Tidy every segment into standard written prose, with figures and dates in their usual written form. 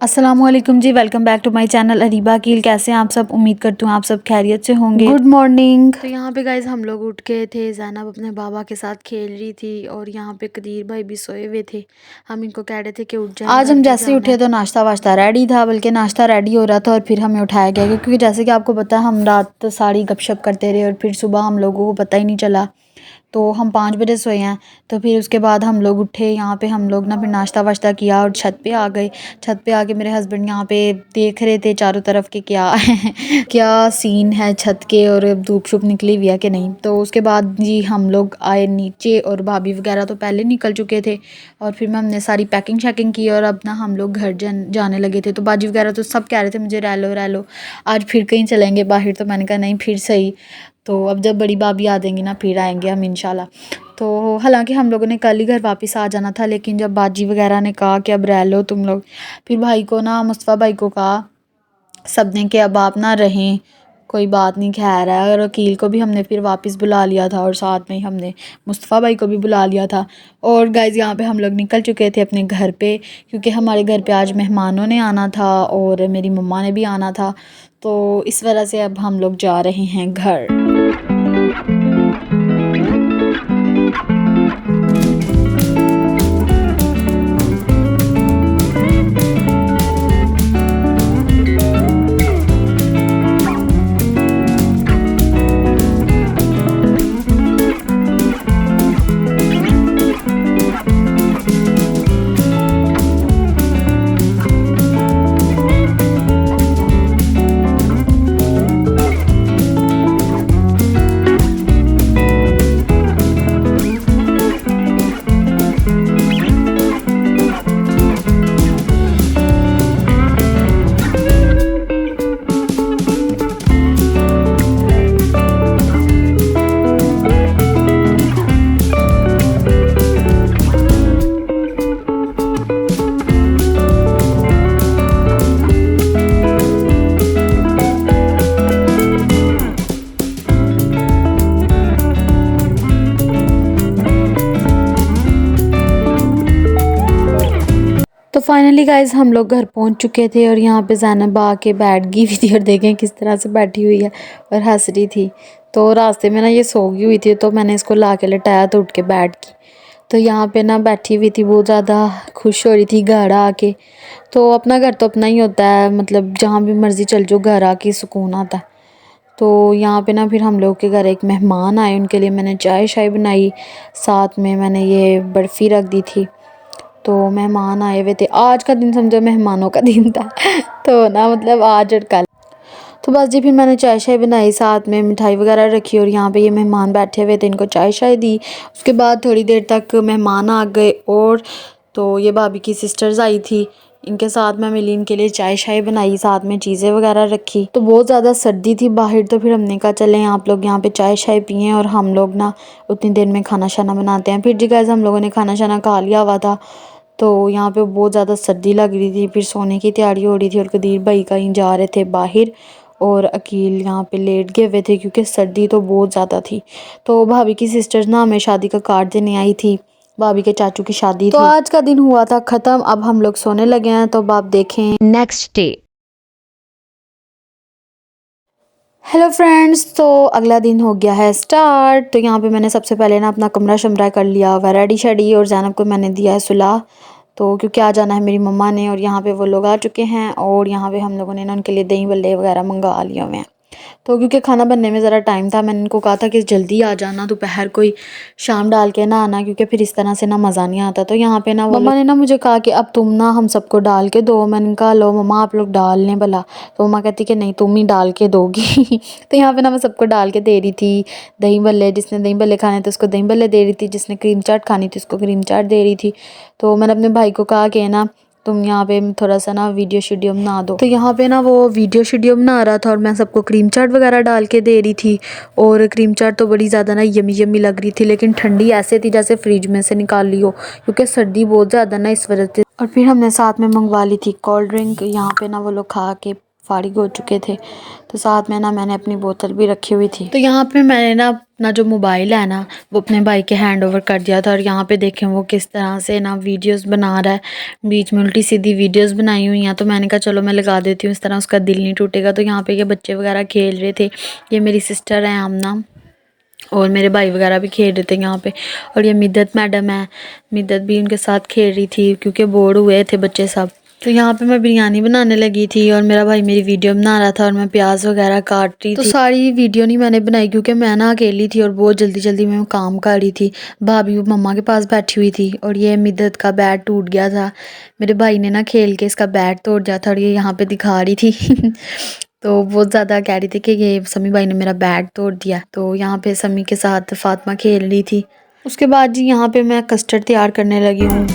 अस्सलामुअलैकुम जी, welcome back to my channel Areeba Keel. कैसे हैं आप सब? उम्मीद करती हूँ आप सब खैरियत से होंगे। Good morning. तो यहाँ पे गाइज हम लोग उठ गए थे। ज़ैनब अपने बाबा के साथ खेल रही थी और यहाँ पे कदीर भाई भी सोए हुए थे। हम इनको कह रहे थे कि उठ जाए। आज हम जैसे ही उठे तो नाश्ता वाश्ता रेडी था, बल्कि नाश्ता रेडी हो रहा था और फिर हमें उठाया गया, क्योंकि जैसे कि आपको पता है हम रात सारी गपशप करते रहे और फिर सुबह हम लोगों को पता ही नहीं चला। तो हम 5 बजे सोए हैं। तो फिर उसके बाद हम लोग उठे, यहाँ पे हम लोग ना फिर नाश्ता वाश्ता किया और छत पे आ गए। छत पे आके मेरे हस्बैंड यहाँ पे देख रहे थे चारों तरफ कि क्या क्या सीन है छत के, और धूप शुप निकली हुई है कि नहीं। तो उसके बाद जी हम लोग आए नीचे और भाभी वगैरह तो पहले निकल चुके थे। और फिर मैं हमने सारी पैकिंग शैकिंग की और अब ना हम लोग घर जाने लगे थे। तो बाजी वगैरह तो सब कह रहे थे मुझे रह लो आज फिर कहीं चलेंगे बाहर। तो मैंने कहा नहीं, फिर सही। तो अब जब बड़ी भाभी आ देंगी ना फिर आएंगे हम इंशाल्लाह। तो हालांकि हम लोगों ने कल ही घर वापस आ जाना था, लेकिन जब बाजी वगैरह ने कहा कि अब रह लो तुम लोग, फिर भाई को ना मुस्तफ़ा भाई को कहा सब ने कि अब आप ना रहें, कोई बात नहीं, खैर है। और वकील को भी हमने फिर वापस बुला लिया था और साथ में ही हमने मुस्तफ़ा भाई को भी बुला लिया था। और गाइज़ यहाँ पे हम लोग निकल चुके थे अपने घर पे, क्योंकि हमारे घर पे आज मेहमानों ने आना था और मेरी मम्मा ने भी आना था। तो इस वजह से अब हम लोग जा रहे हैं घर। तो फाइनली गाइज हम लोग घर पहुंच चुके थे और यहाँ पे ज़ैनब आके बैठ गई हुई थी और देखें किस तरह से बैठी हुई है और हंस रही थी। तो रास्ते में ना ये सो गई हुई थी, तो मैंने इसको ला के लेटाया तो उठ के बैठ गई। तो यहाँ पे ना बैठी हुई थी, बहुत ज़्यादा खुश हो रही थी घर आके। तो अपना घर तो अपना ही होता है, मतलब जहाँ भी मर्ज़ी चल जाओ घर आके सुकून आता है। तो यहाँ पे ना फिर हम लोग के घर एक मेहमान आए, उनके लिए मैंने चाय शाय बनाई, साथ में मैंने ये बर्फ़ी रख दी थी। तो मेहमान आए हुए थे, आज का दिन समझो मेहमानों का दिन था तो ना मतलब आज और कल। तो बस जी फिर मैंने चाय शाय बनाई, साथ में मिठाई वगैरह रखी और यहाँ पे ये मेहमान बैठे हुए थे, इनको चाय शाय दी। उसके बाद थोड़ी देर तक मेहमान आ गए और तो ये भाभी की सिस्टर्स आई थी, इनके साथ मैं मिली, इनके लिए चाय शाय बनाई, साथ में चीज़ें वगैरह रखी। तो बहुत ज़्यादा सर्दी थी बाहर, तो फिर हमने कहा चलें आप लोग यहाँ पे चाय शाय पिएँ और हम लोग ना उतनी देर में खाना शाना बनाते हैं। फिर जी गाइस हम लोगों ने खाना शाना खा लिया हुआ था। तो यहाँ पे बहुत ज़्यादा सर्दी लग रही थी, फिर सोने की तैयारी हो रही थी और कदीर भाई कहीं जा रहे थे बाहर और अकील यहाँ पे लेट गए हुए थे, क्योंकि सर्दी तो बहुत ज़्यादा थी। तो भाभी की सिस्टर्स ना हमें शादी का कार्ड देने आई थी, भाभी के चाचू की शादी तो थी। आज का दिन हुआ था ख़त्म, अब हम लोग सोने लगे हैं। तो अब आप देखें नेक्स्ट डे। हेलो फ्रेंड्स, तो अगला दिन हो गया है स्टार्ट। तो यहाँ पे मैंने सबसे पहले ना अपना कमरा शमरा कर लिया हुआ रेडी शेडी, और ज़ैनब को मैंने दिया है सुला। तो क्योंकि आ जाना है मेरी मम्मा ने, और यहाँ पे वो लोग आ चुके हैं और यहाँ पे हम लोगों ने ना उनके लिए दही बल्ले वगैरह मंगा लिए हुए हैं। तो क्योंकि खाना बनने में ज़रा टाइम था, मैंने इनको कहा था कि जल्दी आ जाना दोपहर को ही, शाम डाल के ना आना, क्योंकि फिर इस तरह से ना मज़ा नहीं आता। तो यहाँ पे ना मम्मा ने ना मुझे कहा कि अब तुम ना हम सबको डाल के दो। मैंने कहा लो मम्मा आप लोग डाल लें भला। तो मम्मा कहती कि नहीं तुम ही डाल के दोगी तो यहाँ पे ना मैं सबको डाल के दे रही थी दही बल्ले। जिसने दही बल्ले खाने थे उसको दही बल्ले दे रही थी, जिसने क्रीम चाट खानी थी उसको क्रीम चाट दे रही थी। तो मैंने अपने भाई को कहा कि ना तुम यहाँ पे थोड़ा सा ना वीडियो शीडियो बना दो। तो यहाँ पे ना वो वीडियो शीडियो बना रहा था और मैं सबको क्रीम चाट वगैरह डाल के दे रही थी। और क्रीम चाट तो बड़ी ज़्यादा ना यमी यमी लग रही थी, लेकिन ठंडी ऐसे थी जैसे फ्रिज में से निकाल ली हो, क्योंकि सर्दी बहुत ज़्यादा ना इस वजह से। और फिर हमने साथ में मंगवा ली थी कोल्ड ड्रिंक। यहाँ पे ना वो लोग खा के फारिग हो चुके थे। तो साथ में ना मैंने अपनी बोतल भी रखी हुई थी। तो यहाँ पे मैंने ना अपना जो मोबाइल है ना वो अपने भाई के हैंड ओवर कर दिया था। और यहाँ पे देखें वो किस तरह से ना वीडियोस बना रहा है, बीच में उल्टी सीधी वीडियोस बनाई हुई हैं। तो मैंने कहा चलो मैं लगा देती हूँ, इस तरह उसका दिल नहीं टूटेगा। तो यहाँ पे ये बच्चे वगैरह खेल रहे थे, ये मेरी सिस्टर है आमना और मेरे भाई वगैरह भी खेल रहे थे यहाँ पे। और ये मिद्दत मैडम है, मिद्दत भी उनके साथ खेल रही थी क्योंकि बोर हुए थे बच्चे सब। तो यहाँ पे मैं बिरयानी बनाने लगी थी और मेरा भाई मेरी वीडियो बना रहा था और मैं प्याज वगैरह काट रही थी। तो सारी वीडियो नहीं मैंने बनाई क्योंकि मैं ना अकेली थी और बहुत जल्दी जल्दी में काम कर रही थी। भाभी वो मम्मा के पास बैठी हुई थी और ये मिद्दत का बैट टूट गया था, मेरे भाई ने ना खेल के इसका बैट तोड़ दिया था और ये यहाँ पे दिखा रही थी तो बहुत ज़्यादा कह रही थी कि ये समी भाई ने मेरा बैट तोड़ दिया। तो यहाँ पे समी के साथ फातिमा खेल रही थी। उसके बाद जी यहाँ पे मैं कस्टर्ड तैयार करने लगी हूँ।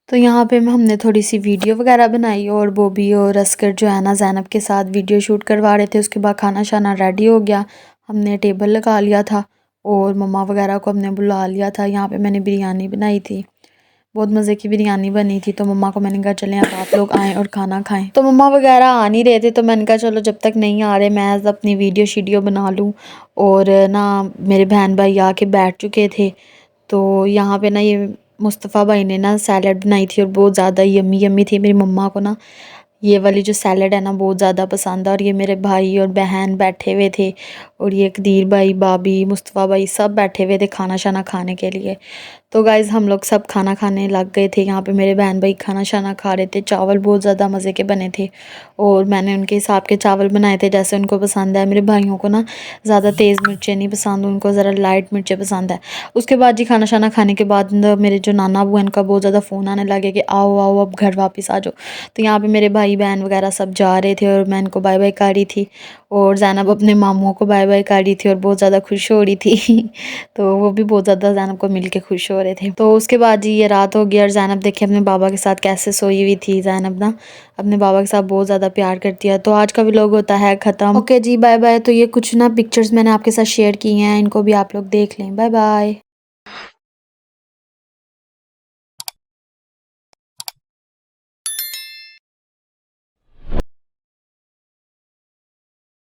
तो यहाँ पे हमने थोड़ी सी वीडियो वगैरह बनाई और बोबी और अस्कर जो है ना ज़ैनब के साथ वीडियो शूट करवा रहे थे। उसके बाद खाना शाना रेडी हो गया, हमने टेबल लगा लिया था और मम्मा वगैरह को हमने बुला लिया था। यहाँ पे मैंने बिरयानी बनाई थी, बहुत मज़े की बिरयानी बनी थी। तो मम्मा को मैंने कहा चलें अब आप लोग आएँ और खाना खाएं। तो मम्मा वगैरह आ नहीं रहे थे तो मैंने कहा चलो जब तक नहीं आ रहे मैं अपनी वीडियो शीडियो बना लूँ। और ना मेरे बहन भाई आके बैठ चुके थे। तो यहाँ पे ना ये मुस्तफ़ा भाई ने ना सैलड बनाई थी और बहुत ज़्यादा यम्मी यम्मी थी। मेरी मम्मा को ना ये वाली जो सैलड है ना बहुत ज़्यादा पसंद है। और ये मेरे भाई और बहन बैठे हुए थे और ये कदीर भाई, भाभी, मुस्तफ़ा भाई सब बैठे हुए थे खाना शाना खाने के लिए। तो गाइज़ हम लोग सब खाना खाने लग गए थे। यहाँ पे मेरे बहन भाई खाना शाना खा रहे थे। चावल बहुत ज़्यादा मज़े के बने थे और मैंने उनके हिसाब के चावल बनाए थे जैसे उनको पसंद है। मेरे भाइयों को ना ज़्यादा तेज़ मिर्चें नहीं पसंद, उनको ज़रा लाइट मिर्चें पसंद है। उसके बाद जी खाना शाना खाने के बाद मेरे जो नाना अबू हैं उनका बहुत ज़्यादा फ़ोन आने लगे कि आओ आओ अब घर वापस आ जाओ। तो यहाँ पर मेरे भाई बहन वगैरह सब जा रहे थे और मैं इनको बाय बाय कर रही थी और ज़ैनब अपने मामुओं को बाय बाय कर रही थी और बहुत ज़्यादा खुश हो रही थी तो वो भी बहुत ज़्यादा ज़ैनब को मिल के खुश हो रहे थे। तो उसके बाद जी ये रात हो गई और ज़ैनब देखिए अपने बाबा के साथ कैसे सोई हुई थी। ज़ैनब ना अपने बाबा के साथ बहुत ज़्यादा प्यार करती है। तो आज का व्लॉग होता है ख़त्म। ओके जी बाय बाय। तो ये कुछ ना पिक्चर्स मैंने आपके साथ शेयर की हैं, इनको भी आप लोग देख लें। Bye bye.